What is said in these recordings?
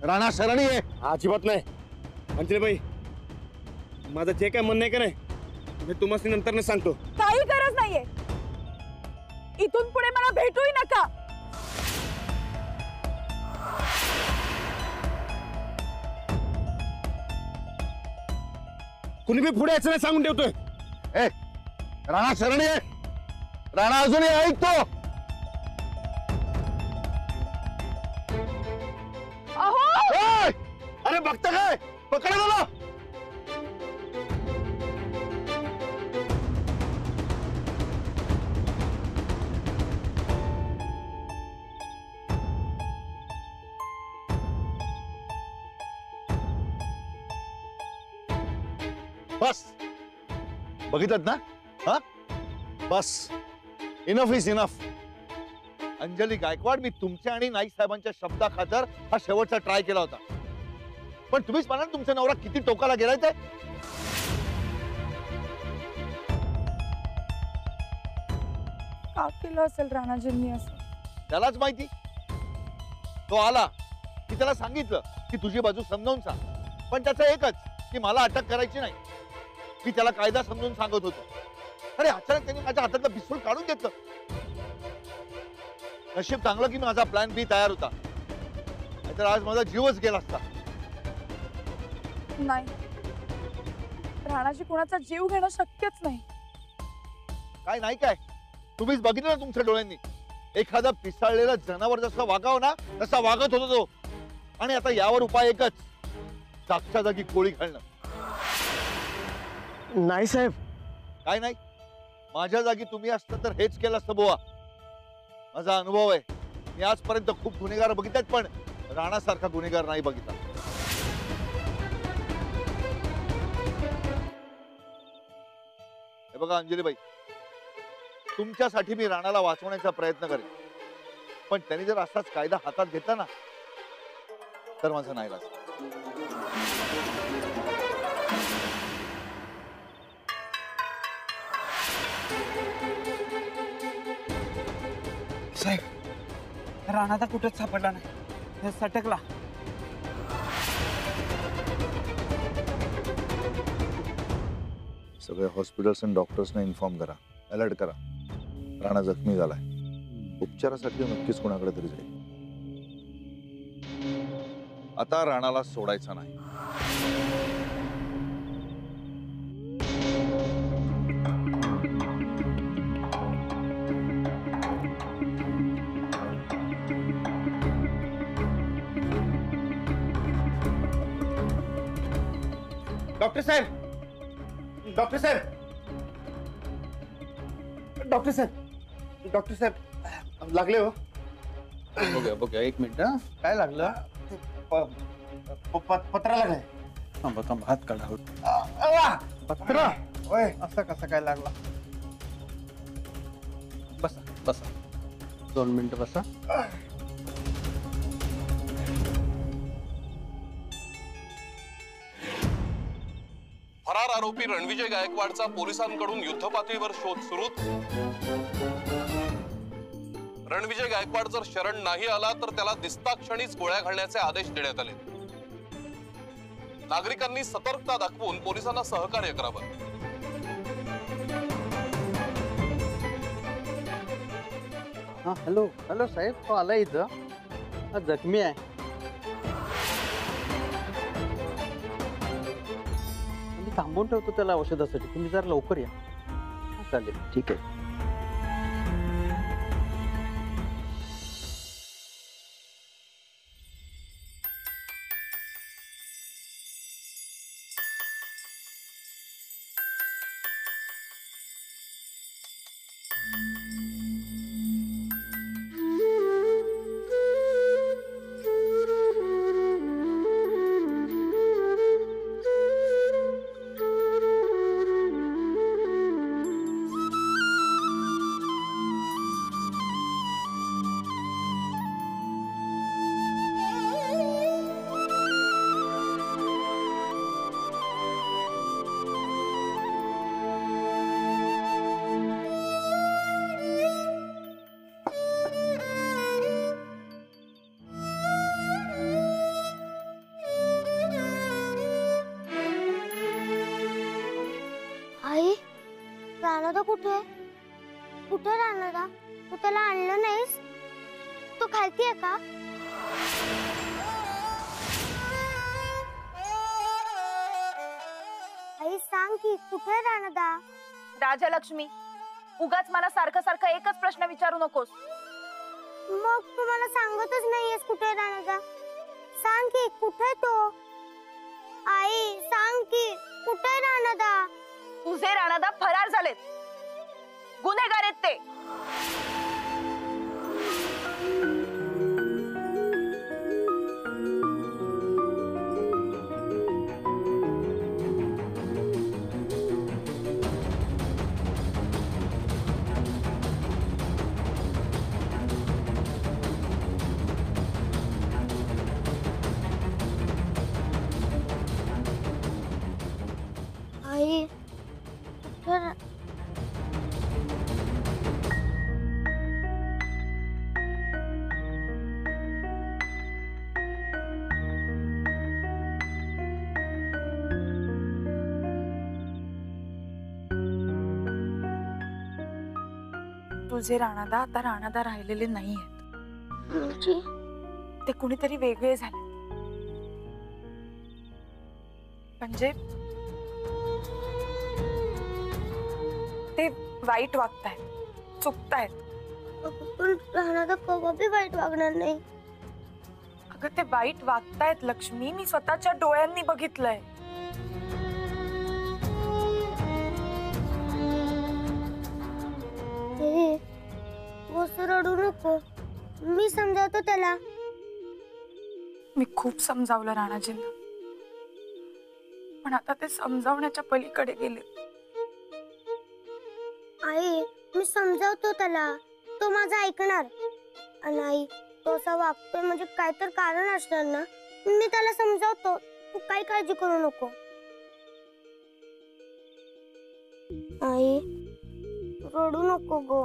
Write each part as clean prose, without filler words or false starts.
राणा शरणी आहे. अजिबात नाही. अंजलीबाई, माझं जे काय म्हणणं आहे का नाही, मी तुम्हाला नंतर सांगतो. काही गरज नाहीये. इथून पुढे मला भेटूही नका. कुणी बी पुढे यायचं नाही सांगून ठेवतोय. ए, राणा शरणी आहे. राणा अजूनही ऐकतो. अहो, अरे बघता काय, पकडा मला. बस बघितलं ना. हा बस, enough is enough. Anjali Gaikwad, मी तुमच्या आणि नाईक साहेबांच्या शब्दाखातर हा शेवटचा ट्राय केला होता, पण तुम्हीच म्हणा तुमचा नवरा किती टोकाला गेलाय ते. का केलं असेल राणाजींनी असं? त्यालाच माहिती. तो आला की त्याला सांगितलं की तुझी बाजू समजावून सांग, पण त्याचं एकच की मला अटक करायची नाही. मी त्याला कायदा समजून सांगत होतो. अरे अचानक त्यांनी माझ्या हातातलं पिस्तूल काढून घेतलं. नशीब चांगलं की माझा प्लॅन बी तयार होता, नाहीतर आज माझा जीवच गेला असता. नाही, राणाजी कुणाचा जीव घेणं शक्यच नाही. काय नाही काय, तुम्हीच बघितलं ना तुमच्या डोळ्यांनी. एखादा पिसाळलेला जनावर जसं वागावं ना तसा वागत होता तो. आणि आता यावर उपाय एकच, जागच्या जागी गोळी घालणं. नाही साहेब. काय नाही, माझ्या जागी तुम्ही असतं तर हेच केलं असतं बुवा. माझा अनुभव आहे. मी आजपर्यंत खूप गुन्हेगार बघितलेत, पण राणासारखा गुन्हेगार नाही बघितला. हे बघा अंजलीबाई, तुमच्यासाठी मी राणाला वाचवण्याचा प्रयत्न करेन, पण त्यांनी जर असाच कायदा हातात घेतला ना तर माझं नाही राहत. साहेब, राणा तर कुठेच सापडला नाही. हे सटकला. सगळे हॉस्पिटल्स आणि डॉक्टर्सना इन्फॉर्म करा, अलर्ट करा. राणा जखमी झालाय, उपचारासाठी नक्कीच कोणाकडे तरी जाईल. आता राणाला सोडायचा नाही. डॉक्टर साहेब, डॉक्टर साहेब, डॉक्टर साहेब, डॉक्टर साहेब, लागले हो. बघूया बघूया, एक मिनिट. काय लागलं? पत्रा लागलाय. थांबा थांबा, हात काढा. पत्रा? ओय, असं कसं काय लागला? बसा बसा, 2 मिनिटं बसा. फरार आरोपी रणविजय गायकवाडचा पोलिसांकडून युद्धपातळीवर शोध सुरू. रणविजय गायकवाड जर शरण नाही आला तर त्याला दिसता क्षणीच गोळ्या घालण्याचे आदेश देण्यात आले. नागरिकांनी सतर्कता दाखवून पोलिसांना सहकार्य करावं. हा, हॅलो हॅलो साहेब, तो आला इथं. हा जखमी आहे. मी थांबवून ठेवतो त्याला औषधासाठी. तुम्ही जरा लवकर या. चालेल, ठीक आहे. राणादा कुठे कुठे राणादा? तू त्याला आणलं नाहीस? तू खालती आहे का? आई सांग की कुठे राणादा? राजलक्ष्मी, उगाच मला सारखं सारखं एकच प्रश्न विचारू नकोस. मग तू मला सांगतच नाहीयेस कुठे राणादा. सांग की कुठे तो? आई सांग की कुठे राणादा? तुझे राणादा फरार झालेत. गुन्हेगार आहेत ते. आई कुठे तुझे राणादा आता राणादा राहिलेले नाहीयेत. ते कुणीतरी वेगळे झाले. म्हणजे ते वाईट वागतायत, चुकतायत. पण राणादा कधी वाईट वागणार नाही. अगं ते वाईट वागतायत लक्ष्मी, मी स्वतःच्या डोळ्यांनी बघितलंय. रडू नको, मी समजावतो त्याला. मी खूप समजावलं राणाजींना, पण आता ते समजावण्याच्या पलीकडे गेले. आई मी समजावतो त्याला, तो माझा ऐकणार. आणि आई तो असा वागतोय म्हणजे काय तर कारण असणार ना. मी त्याला समजावतो, तू काही काळजी करू नको. आई रडू नको गो.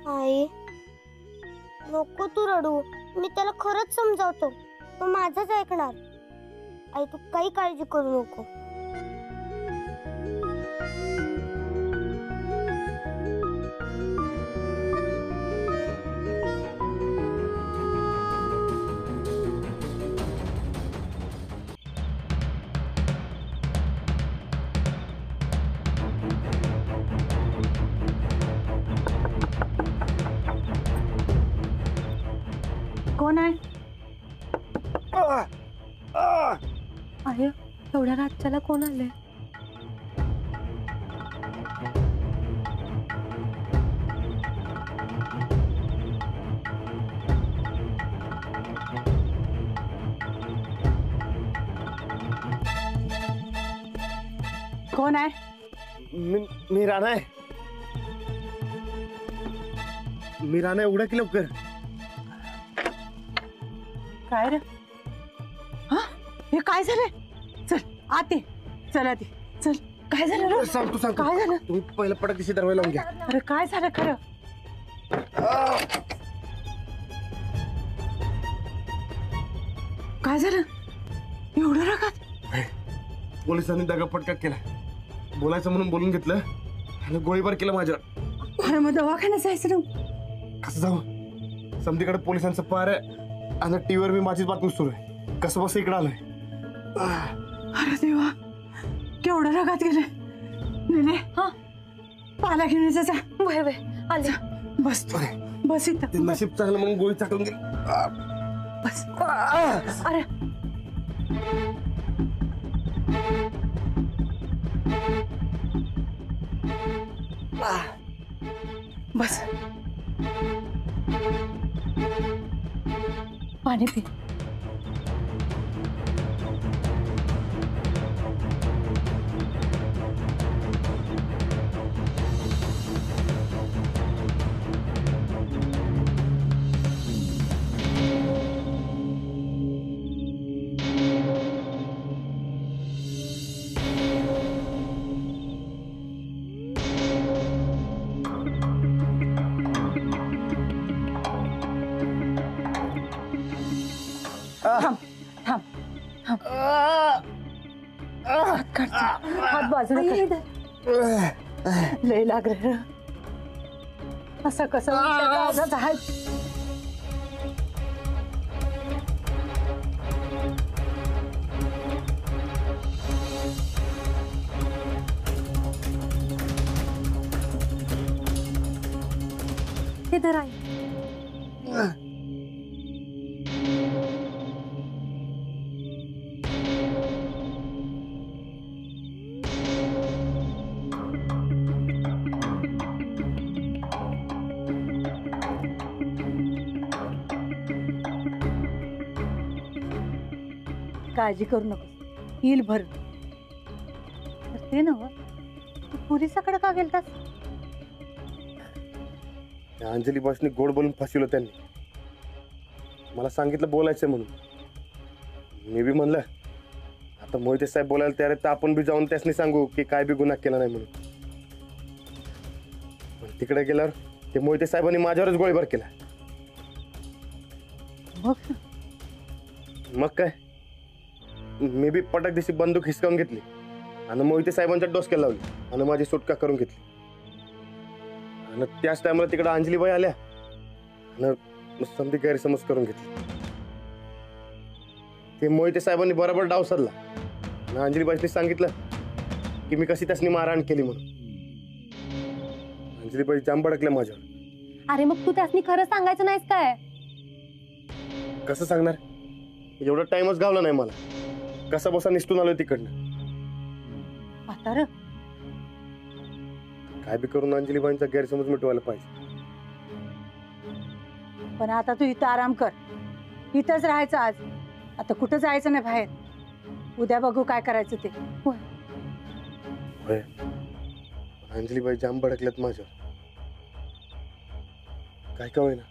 आई नको तू रडू, मी त्याला खरंच समजावतो, तो माझंच ऐकणार. आई तू काही काळजी करू नको. कोण आहे? आहे एवढ्या रातच्याला कोण आले? कोण आहे? मी राणा आहे. मी राणा आहे, उघडा की लवकर. काय रे? हा हे काय झालं? चल आते, चल आते चल. काय झालं रे? सांगतो काय झालं? तुम्ही पहिलं पडक दिशी दरवाजा लावून घ्या. अरे काय झालं खरं? काय झालं एवढं रागात? पोलिसांनी दगाफटका केला. बोलायचं म्हणून बोलून घेतलं आणि गोळीबार केला माझ्यावर. अरे मग दवाखान्यात जायचं ना. कसं जाऊ? समधीकडे पोलिसांचं पार आहे आणि टीव्हीवर मी माझीच बातमी सुरू आहे. कसं बस इकडे आलोय. अरे देवा, केवढं रागात गेले. नेले हा पाला घेऊन जा. वय वय आले. बस बस इथं. ते नशीब चांगलं म्हणून गोळी चाटून गेली. बस. अरे बस पाणी पी. थांब थांब थांब. बाजूला लय लाग रे. असं कसं आजच आहे. इधर आई. काळजी करू नकोस, येईल भर. ते नव तू पोलिसाकडे का गेलतास? त्या अंजली बॉसनी गोड बोलून फसवलं त्यांनी. मला सांगितलं बोलायचं म्हणून. मी बी म्हणलं आता मोहिते साहेब बोलायला तयार आहेत तर आपण बी जाऊन त्यासनी सांगू की काय बी गुन्हा केला नाही म्हणून. पण तिकडे गेल्यावर ते मोहिते साहेबांनी माझ्यावरच गोळीबार केला. मग काय, मी बी पटक दिवशी बंदूक हिसकावून घेतली आणि मोहिते साहेबांच्या डोसक्याला लावली आणि माझी सुटका करून घेतली. आणि त्याच टायमाला तिकडे अंजलीबाई आल्या आणि समधी गैरसमज करून घेतली. ते मोहिते साहेबांनी बरोबर डाव साधला आणि अंजलीबाईंनी सांगितलं की मी कशी त्यासनी मारहाण केली म्हणून. अंजलीबाई जाम भडकल्या माझ्यावर. अरे मग तू त्यासनी खरं सांगायचं नाहीस काय? कसं सांगणार, एवढा टाइमच गावला नाही मला. कसा बसा निसटून आलोय तिकडनं. म्हातारं, काय बी करून अंजलीबाईंचा गैरसमज मिटवायला पाहिजे. पण आता तू इथं आराम कर. इथंच राहायचं आज. आता कुठं जायचं नाही बाहेर. उद्या बघू काय करायचं ते. होय, अंजलीबाई जाम भडकल्यात माझ्यावर. काय का होईना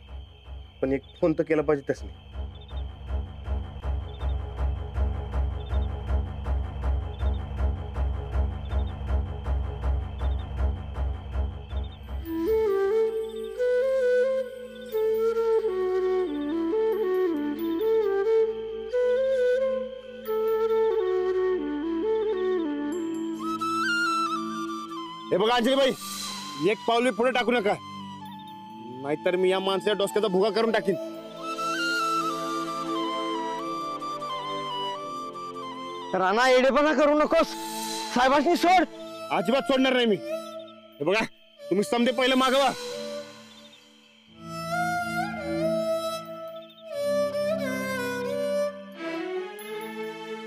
पण एक फोन तर केला पाहिजे त्यासनी. हे बघा अंजलीबाई, एक पाऊल बी पुढे टाकू नका, नाहीतर मी या माणसाच्या डोसक्याचा भुगा करून टाकीन. राणा येडेपणा करू नकोस. साहेबांनी सोड. अजिबात सोडणार नाही मी. हे बघा, तुम्ही समजे पहिले मागवा.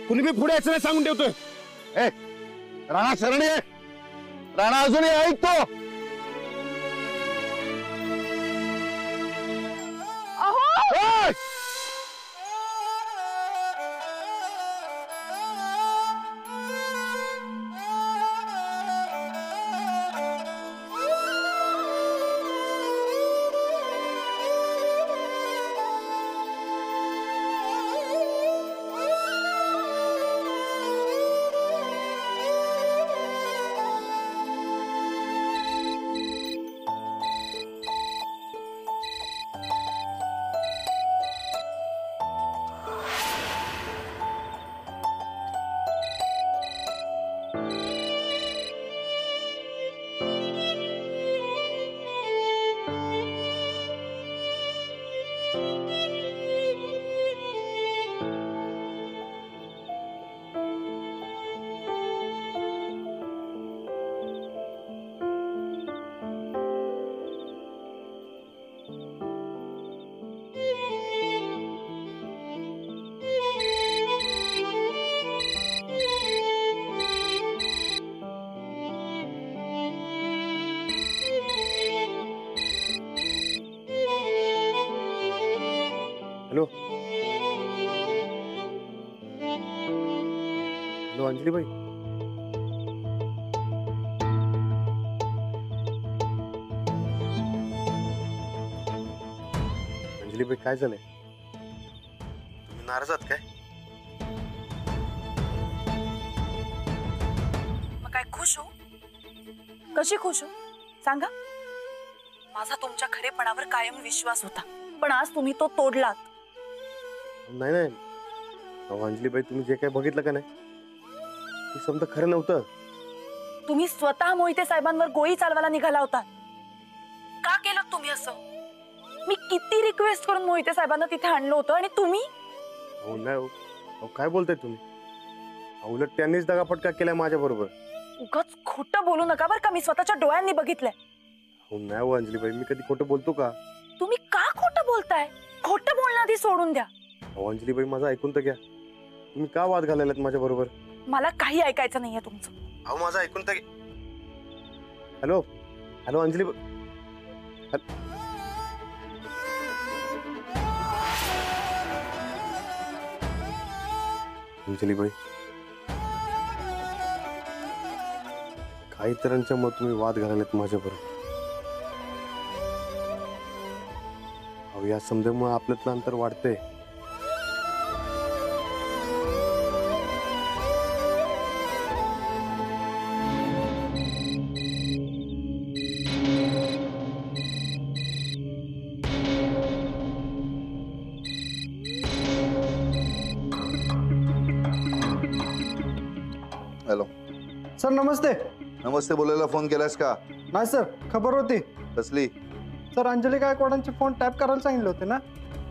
कुणी बी पुढे यायचं नाही सांगून ठेवतोय. राणा शरणी आहे. राणा अजूनही ऐकतो. ए! Hello hello Anjalibai. अंजलीबाई काय झालंय, तुम्ही नाराज आहात काय? मग काय खुश हो? कशी खुश हो सांगा. माझा तुमच्या खरेपणावर कायम विश्वास होता, पण आज तुम्ही तो तोडलात. नाही नाही अहो अंजलीबाई, तुम्ही जे काय बघितलं का नाही ते समजा खरं नव्हतं. तुम्ही स्वतः मोहिते साहेबांवर गोळी चालवायला निघाला होता. का केलं तुम्ही असं? मी किती रिक्वेस्ट करून मोहिते साहेबांना तिथे आणलं होतं आणि तुम्ही? हो नाही हो. अहो, काय बोलताय तुम्ही? अहो, उलट त्यांनीच दगाफटका केलाय माझ्या बरोबर. उगाच खोटं बोलू नका बरं का, मी स्वतःच्या डोळ्यांनी बघितलंय. हो नाही हो अंजलीबाई, मी कधी खोटं बोलतो का? तुम्ही का खोटं बोलताय? खोटं बोलणं आधी सोडून द्या. अहो अंजलीबाई, माझं ऐकून तर घ्या. तुम्ही का वाद घालायलात माझ्या बरोबर? मला काही ऐकायचं नाहीये तुमचं. अहो माझं ऐकून तर घ्या. Hello hello Anjalibai. अंजलीबाई, काही तऱ्हांच्यामुळे तुम्ही वाद घालायलात माझ्या बरोबर. अहो या समजामुळे आपल्यातलं अंतर वाढतंय. हॅलो सर नमस्ते. नमस्ते, बोलायला फोन केलास का? नाही सर, खबर होती. कसली? सर अंजली गायकवाडांचे फोन टॅप करायला सांगितले होते ना.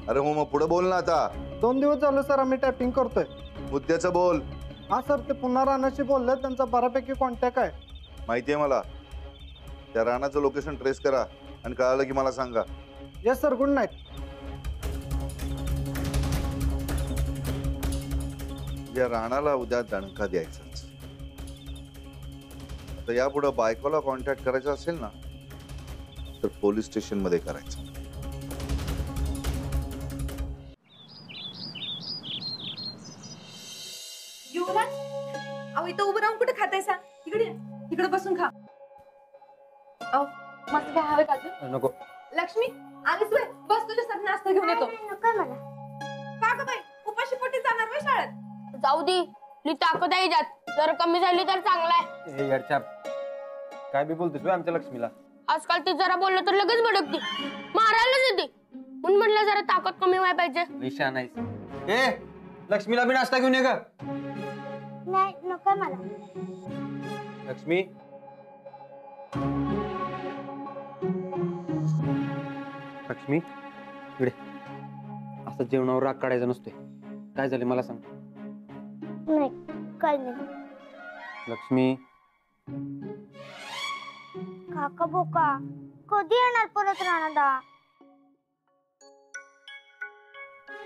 अरे हो, मग पुढे बोल ना आता. 2 दिवस झाले सर आम्ही टॅपिंग करतोय. मुद्द्याचं बोल. हा सर, ते पुन्हा राणाशी बोलले, त्यांचा बऱ्यापैकी कॉन्टॅक्ट आहे. माहिती आहे मला. त्या राणाचं लोकेशन ट्रेस करा आणि कळालं की मला सांगा. Yes sir, good night. या राणाला उद्या दणका द्यायचाच. तर यापुढे बायकोला कॉन्टॅक्ट करायचा असेल ना तर पोलीस स्टेशन मध्ये करायचं. युवराज, अहो इथं उभं राहून कुठे खाताय सा? इकडे बसून खा. मस्त काय हवे का? नको. लक्ष्मी आलीस वे, बस तुझ्यासाठी नाश्ता घेऊन येतो. नको मला. का ग बाई, उपाशी पोटी जाणार बाई शाळेत? जाऊ दे, ती ताकद आहे जात. जर कमी झाली तर चांगला आहे. हे यार छाप, काय बी बोलतोस बे आमच्या लक्ष्मीला? आजकाल ती जरा बोललं तर लगेच भडकती, मारायलाच येते. म्हणून म्हटलं जरा ताकद कमी व्हायला पाहिजे. निशा नाहीस. ए लक्ष्मीला बी नाश्ता घेऊन ये का? नाही नको मला. लक्ष्मी, लक्ष्मी इकडे. असं जेवणावर राग काढायचा नसतोय. काय झाले मला सांग. नाही काय नाही. लक्ष्मी, काका बोका कधी येणार परत राणादा?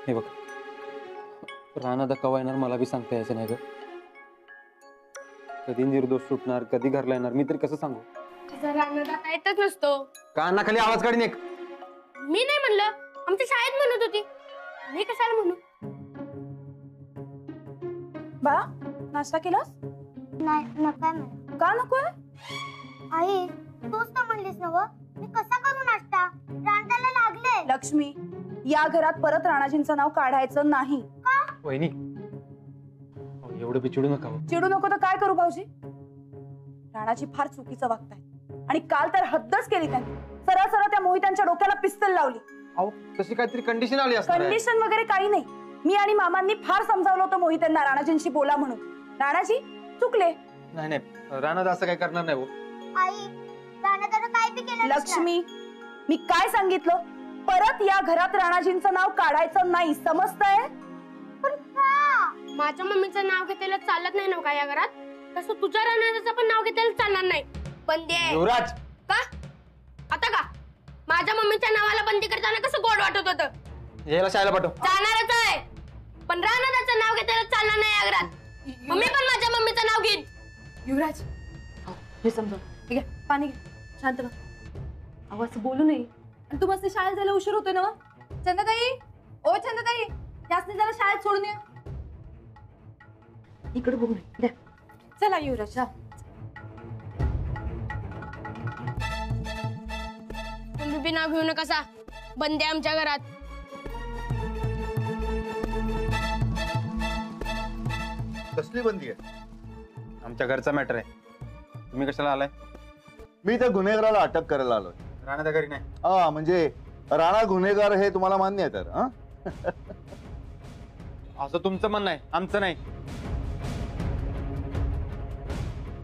हे बघ, राणा कवा येणार मला बी सांगता यायचं नाही ग. कधी निर्दोष सुटणार, कधी घरला येणार, मी तरी कसं सांगू? तुझा राणादा येतच नसतो. कानाखाली आवाज काढीन एक. मी नाही म्हणलं, आमच्या शाळेत म्हणत होती. मी कशाला म्हणू? बाळा, नाश्ता केलास? नाही नका मला. का नकोय? आई तूच तर म्हणलीस ना व, मी कसा करू नाश्ता? राणाला लागले. लक्ष्मी, या घरात परत राणाजींचं नाव काढायचं नाही. वहिनी, एवढं बी चिडू नका. चिडू नको तर काय करू भाऊजी? राणाजी फार चुकीचं वागताय आणि काल तर हद्दच केली त्यांनी. सरळ सरळ त्या मोहितांच्या डोक्याला पिस्तल लावली. अहो तशी काहीतरी कंडिशन आली असणार. कंडिशन वगैरे काही नाही. मी आणि मामांनी फार समजावलं होतं मोहितांना राणाजींशी बोला म्हणून. राणाजी चुकले. नाही नाही, राणा असं काय करणार नाही. आई राणादानं काय बी केलं. लक्ष्मी, मी काय सांगितलं? परत या घरात राणाजींचं नाव काढायचं नाही, समजतंय? पण का? माझ्या मम्मीचं नाव घेतलेलं चालत नाही ना का या घरात? तसं तुझ्या राणाचं पण नाव घेतलेलं चालणार नाही. बंदी आहे. युवराज, का? आता का? माझ्या मम्मीच्या नावाला बंदी करताना कसं गोड वाटत होतं. याला शाळेला पाठव. जाणारच आहे, पण राणाचं नाव घेतलेलं चालणार नाही या घरात. मम्मी पण माझ्या मम्मीचं नाव घेईन. युवराज, हे समजा. ठीक आहे, पाणी घे. शांत बस. अहो असं बोलू नये. आणि तू मस्त शाळेत जायला उशीर होतोय ना. चंदाताई, ओ चंदाताई, यासने जरा शाळेत सोडून ये. इकडे बघू नये. द्या. चला युवराज, जा. तुम्ही बी नाव घेऊ नका. बंदी आहे आमच्या घरात. कसली बंदी आहे? आमच्या घरचा मॅटर आहे. तुम्ही कशाला आलाय? मी त्या गुन्हेगाराला अटक करायला आलोय. राणा घरी नाही. हा म्हणजे राणा गुन्हेगार हे तुम्हाला मान्य आहे तर? हा असं तुमचं म्हणणं आहे, आमचं नाही.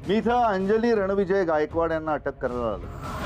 मी इथं अंजली रणविजय गायकवाड यांना अटक करायला आलो.